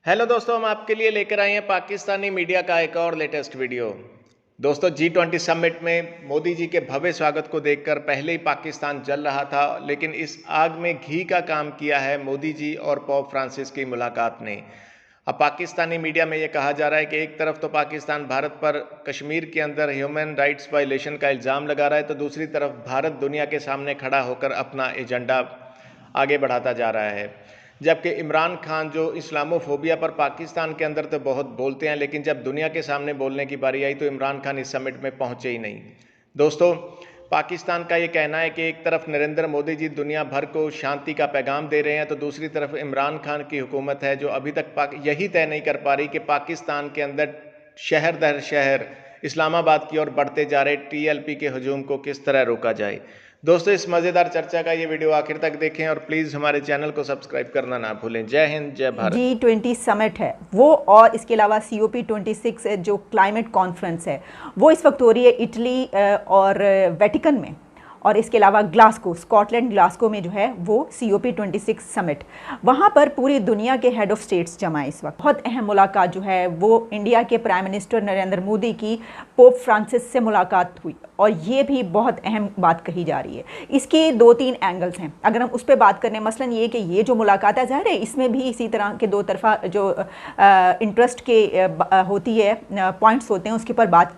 Hello दोस्तों, हम आपके लिए लेकर आए हैं पाकिस्तानी मीडिया का एक और लेटेस्ट वीडियो। दोस्तों, G20 समिट में मोदी जी के भव्य स्वागत को देखकर पहले ही पाकिस्तान जल रहा था, लेकिन इस आग में घी का काम किया है मोदी जी और पोप फ्रांसिस की मुलाकात ने। अब पाकिस्तानी मीडिया में ये कहा जा रहा है कि एक तरफ तो पाकिस्तान भारत पर कश्मीर के अंदर ह्यूमन राइट्स वायलेशन का इल्ज़ाम लगा रहा है, तो दूसरी तरफ भारत दुनिया के सामने खड़ा होकर अपना एजेंडा आगे बढ़ाता जा रहा है। जबकि इमरान खान जो इस्लामोफोबिया पर पाकिस्तान के अंदर तो बहुत बोलते हैं, लेकिन जब दुनिया के सामने बोलने की बारी आई तो इमरान खान इस समिट में पहुंचे ही नहीं। दोस्तों, पाकिस्तान का ये कहना है कि एक तरफ नरेंद्र मोदी जी दुनिया भर को शांति का पैगाम दे रहे हैं, तो दूसरी तरफ इमरान खान की हुकूमत है जो अभी तक यही तय नहीं कर पा रही कि पाकिस्तान के अंदर शहर दर शहर इस्लामाबाद की ओर बढ़ते जा रहे TLP के हजूम को किस तरह रोका जाए। दोस्तों, इस मज़ेदार चर्चा का ये वीडियो आखिर तक देखें और प्लीज़ हमारे चैनल को सब्सक्राइब करना ना भूलें। जय हिंद, जय भारत। G20 समिट है वो, और इसके अलावा COP26 जो क्लाइमेट कॉन्फ्रेंस है वो इस वक्त हो रही है इटली और वेटिकन में, और इसके अलावा ग्लासगो, स्कॉटलैंड ग्लासगो में जो है वो COP26 समिट, वहाँ पर पूरी दुनिया के हेड ऑफ स्टेट्स जमा है इस वक्त। बहुत अहम मुलाकात जो है वो इंडिया के प्राइम मिनिस्टर नरेंद्र मोदी की पोप फ्रांसिस से मुलाकात हुई, और ये भी बहुत अहम बात कही जा रही है। इसके 2-3 एंगल्स हैं, अगर हम उस पर बात करें, मसलन ये कि ये जो मुलाकात है ज़ाहिर है इसमें भी इसी तरह के दो तरफा जो इंटरेस्ट के होती है, पॉइंट्स होते हैं, उसके ऊपर बात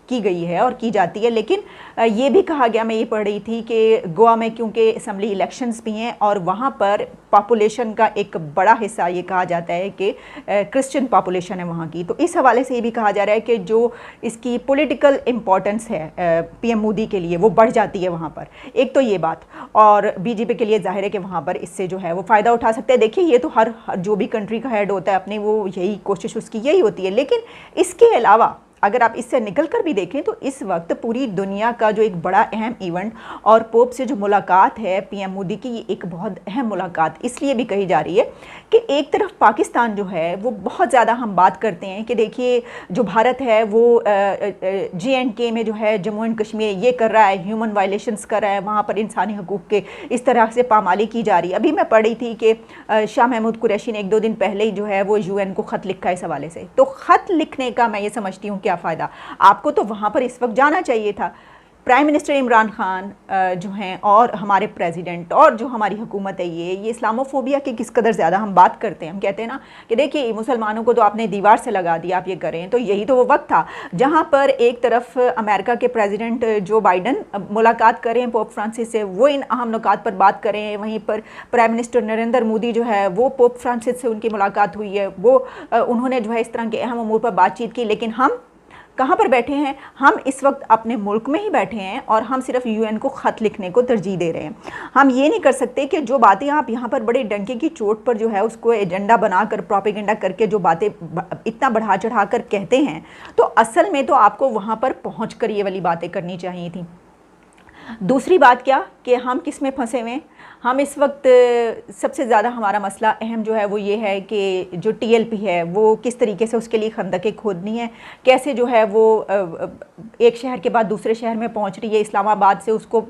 की गई है और की जाती है। लेकिन ये भी कहा गया, मैं ये पढ़ रही थी कि गोवा में क्योंकि असम्बली इलेक्शंस भी हैं और वहाँ पर पॉपुलेशन का एक बड़ा हिस्सा ये कहा जाता है कि क्रिश्चियन पॉपुलेशन है वहाँ की, तो इस हवाले से ये भी कहा जा रहा है कि जो इसकी पॉलिटिकल इम्पोर्टेंस है PM मोदी के लिए वो बढ़ जाती है वहाँ पर। एक तो ये बात, और BJP के लिए जाहिर है कि वहाँ पर इससे जो है वो फ़ायदा उठा सकते हैं। देखिए, ये तो हर जो भी कंट्री का हेड होता है अपनी, वो यही कोशिश उसकी यही होती है। लेकिन इसके अलावा अगर आप इससे निकल कर भी देखें तो इस वक्त पूरी दुनिया का जो एक बड़ा अहम इवेंट और पोप से जो मुलाकात है PM मोदी की, ये एक बहुत अहम मुलाकात इसलिए भी कही जा रही है कि एक तरफ पाकिस्तान जो है वो बहुत ज़्यादा हम बात करते हैं कि देखिए जो भारत है वो J&K में जो है जम्मू एंड कश्मीर ये कर रहा है, ह्यूमन वायलेशंस कर रहा है, वहाँ पर इंसानी हकूक़ के इस तरह से पामाली की जा रही है। अभी मैं पढ़ रही थी कि शाह महमूद कुरैशी ने 1-2 दिन पहले ही जो है वो UN को ख़त लिखा इस हवाले से। तो ख़त लिखने का मैं ये समझती हूँ क्या फ़ायदा, आपको तो वहाँ पर इस वक्त जाना चाहिए था। प्राइम मिनिस्टर इमरान खान जो हैं और हमारे प्रेसिडेंट और जो हमारी हुकूमत है ये इस्लामोफोबिया की किस कदर ज़्यादा हम बात करते हैं। हम कहते हैं ना कि देखिए मुसलमानों को तो आपने दीवार से लगा दिया, आप ये करें, तो यही तो वो वक्त था जहाँ पर एक तरफ अमेरिका के प्रेसिडेंट जो बाइडन मुलाकात करें पोप फ्रांसिस से, वो इन अहम नुकात पर बात करें, वहीं पर प्राइम मिनिस्टर नरेंद्र मोदी जो है वो पोप फ्रांसिस से उनकी मुलाकात हुई है, वो उन्होंने जो है इस तरह के अहम अमूर पर बातचीत की। लेकिन हम कहाँ पर बैठे हैं? हम इस वक्त अपने मुल्क में ही बैठे हैं और हम सिर्फ UN को ख़त लिखने को तरजीह दे रहे हैं। हम ये नहीं कर सकते कि जो बातें आप यहाँ पर बड़े डंके की चोट पर जो है उसको एजेंडा बनाकर प्रोपेगेंडा करके जो बातें इतना बढ़ा चढ़ा कर कहते हैं, तो असल में तो आपको वहाँ पर पहुँच कर ये वाली बातें करनी चाहिए थी। दूसरी बात क्या कि हम किस में फंसे हुए हैं? हम इस वक्त सबसे ज़्यादा हमारा मसला अहम जो है वो ये है कि जो TLP है वो किस तरीके से उसके लिए खंदकें खोदनी है, कैसे जो है वो एक शहर के बाद दूसरे शहर में पहुंच रही है, इस्लामाबाद से उसको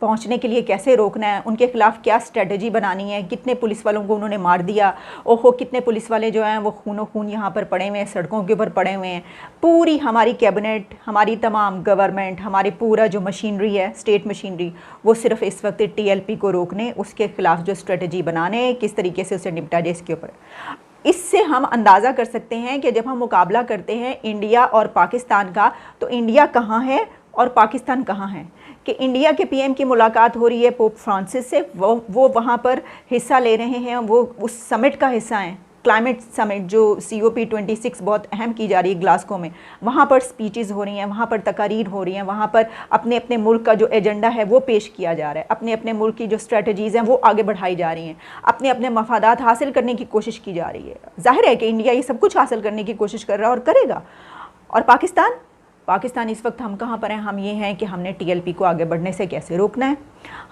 पहुंचने के लिए कैसे रोकना है, उनके खिलाफ़ क्या स्ट्रेटजी बनानी है। कितने पुलिस वालों को उन्होंने मार दिया, ओहो कितने पुलिस वाले जो हैं वो खूनो खून यहाँ पर पड़े हुए हैं, सड़कों के ऊपर पड़े हुए हैं। पूरी हमारी कैबिनेट, हमारी तमाम गवर्नमेंट, हमारी पूरा जो मशीनरी है, स्टेट मशीनरी, वो सिर्फ इस वक्त TLP को रोकने, उसके खिलाफ जो स्ट्रेटजी बनाने, किस तरीके से उसे निपटा जाए इसके ऊपर। इससे हम अंदाज़ा कर सकते हैं कि जब हम मुकाबला करते हैं इंडिया और पाकिस्तान का, तो इंडिया कहाँ है और पाकिस्तान कहाँ है। कि इंडिया के PM की मुलाकात हो रही है पोप फ्रांसिस से, वो वहाँ पर हिस्सा ले रहे हैं, वो उस समिट का हिस्सा हैं, क्लाइमेट समिट जो COP26 बहुत अहम की जा रही है ग्लासगो में। वहाँ पर स्पीचेस हो रही हैं, वहाँ पर तकारीर हो रही हैं, वहाँ पर अपने अपने मुल्क का जो एजेंडा है वो पेश किया जा रहा है, अपने अपने मुल्क की जो स्ट्रेटजीज़ हैं वो आगे बढ़ाई जा रही हैं, अपने अपने मफादात हासिल करने की कोशिश की जा रही है। जाहिर है कि इंडिया ये सब कुछ हासिल करने की कोशिश कर रहा है और करेगा। और पाकिस्तान پاکستان اس وقت ہم کہاں پر ہیں؟ ہم یہ ہیں کہ ہم نے TLP کو آگے بڑھنے سے کیسے روکنا ہے،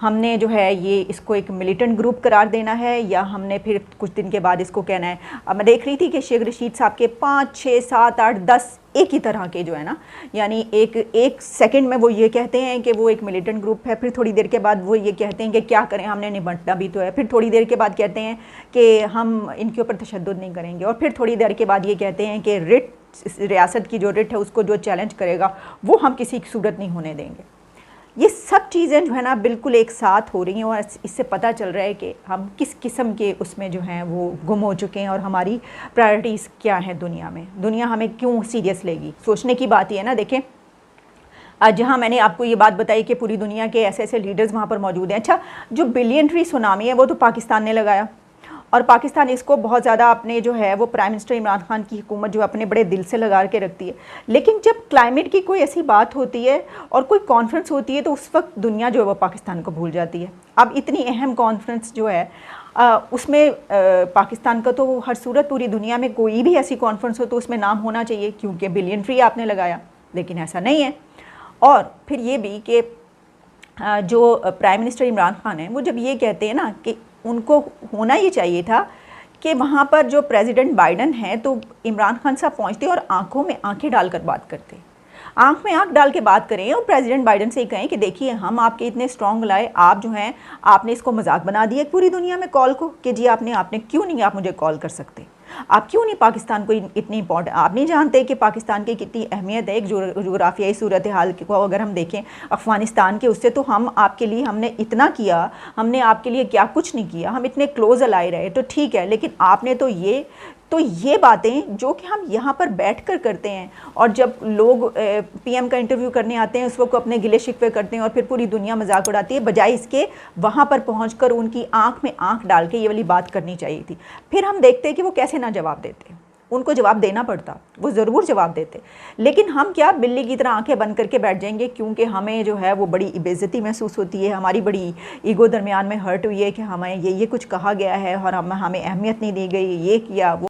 ہم نے جو ہے یہ اس کو ایک ملیٹنٹ گروپ قرار دینا ہے، یا ہم نے پھر کچھ دن کے بعد اس کو کہنا ہے۔ اب میں دیکھ رہی تھی کہ شیخ رشید صاحب کے 5 6 7 8 10 ایک ہی طرح کے جو ہے نا، یعنی ایک سیکنڈ میں وہ یہ کہتے ہیں کہ وہ ایک ملیٹنٹ گروپ ہے، پھر تھوڑی دیر کے بعد وہ یہ کہتے ہیں کہ کیا کریں، ہم نے نمٹنا بھی تو ہے، پھر تھوڑی دیر کے بعد کہتے ہیں کہ ہم ان کے اوپر تشدد نہیں کریں گے، اور پھر تھوڑی دیر کے بعد یہ کہتے ہیں کہ ریاست کی جو رٹ ہے اس کو جو چیلنج کرے گا وہ ہم کسی کی صورت نہیں ہونے دیں گے۔ یہ سب چیزیں جو ہے نا بالکل ایک ساتھ ہو رہی ہیں، اور اس سے پتہ چل رہا ہے کہ ہم کس قسم کے اس میں جو ہیں وہ گم ہو چکے ہیں، اور ہماری پرائرٹیز کیا ہیں دنیا میں، دنیا ہمیں کیوں سیریس لے گی۔ سوچنے کی بات یہ ہے نا، دیکھیں جہاں میں نے آپ کو یہ بات بتائی کہ پوری دنیا کے ایسے ایسے لیڈرز وہاں پر موجود ہیں، اچھا جو بلین سونامی ہے وہ تو پاکستان نے لگایا، اور پاکستان اس کو بہت زیادہ اپنے جو ہے وہ پرائم منسٹر عمران خان کی حکومت جو اپنے بڑے دل سے لگا کے رکھتی ہے، لیکن جب کلائمیٹ کی کوئی ایسی بات ہوتی ہے اور کوئی کانفرنس ہوتی ہے تو اس وقت دنیا جو ہے وہ پاکستان کو بھول جاتی ہے۔ اب اتنی اہم کانفرنس جو ہے اس میں پاکستان کا تو ہر صورت پوری دنیا میں کوئی بھی ایسی کانفرنس ہو تو اس میں نام ہونا چاہیے، کیونکہ بلین فری آپ نے لگایا، لیکن ایسا نہیں ہے۔ اور پھر یہ بھی کہ جو پرائم منسٹر عمران خان ہیں وہ جب یہ کہتے ہیں نا کہ ان کو ہونا یہ چاہیے تھا کہ وہاں پر جو پریزیڈنٹ بائیڈن ہیں تو عمران خان صاحب پہنچتے اور آنکھوں میں آنکھیں ڈال کر بات کرتے، آنکھ میں آنکھ ڈال کے بات کریں، اور پریزیڈنٹ بائیڈن سے ہی کہیں کہ دیکھیے ہم آپ کے اتنے اسٹرانگ لائے، آپ جو ہیں آپ نے اس کو مذاق بنا دیا پوری دنیا میں کال کو کہ جی آپ نے کیوں نہیں، آپ مجھے کال کر سکتے، آپ کیوں نہیں پاکستان کو اتنی امپورٹنٹ، آپ نہیں جانتے کہ پاکستان کی کتنی اہمیت ہے ایک جغرافیائی صورتحال کو اگر ہم دیکھیں افغانستان کے اس سے، تو ہم آپ کے لیے ہم نے اتنا کیا، ہم نے آپ کے لیے کیا کچھ نہیں کیا، ہم اتنے کلوز الائے رہے، تو ٹھیک ہے، لیکن آپ نے تو یہ باتیں جو کہ ہم یہاں پر بیٹھ کر کرتے ہیں، اور جب لوگ PM کا انٹرویو کرنے آتے ہیں اس وقت اپنے گلے شکوے کرتے ہیں اور پھر پوری دنیا مذاق اڑاتی ہے، بجائے اس کے وہاں پر پہنچ کر ان کی آنکھ میں آنکھ ڈال کے یہ والی بات کرنی چاہیے تھی۔ پھر ہم دیکھتے ہیں کہ وہ کیسے نہ جواب دیتے، ان کو جواب دینا پڑتا، وہ ضرور جواب دیتے، لیکن ہم کیا بلی کی طرح آنکھیں بند کر کے بیٹھ جائیں گے، کیونکہ ہمیں جو ہے وہ بڑی بے عزتی محسوس ہوتی ہے، ہماری بڑی ایگو درمیان میں ہرٹ ہوئی ہے کہ ہمیں یہ کچھ کہا گیا ہے اور ہمیں اہمیت نہیں دی گئی، یہ کیا وہ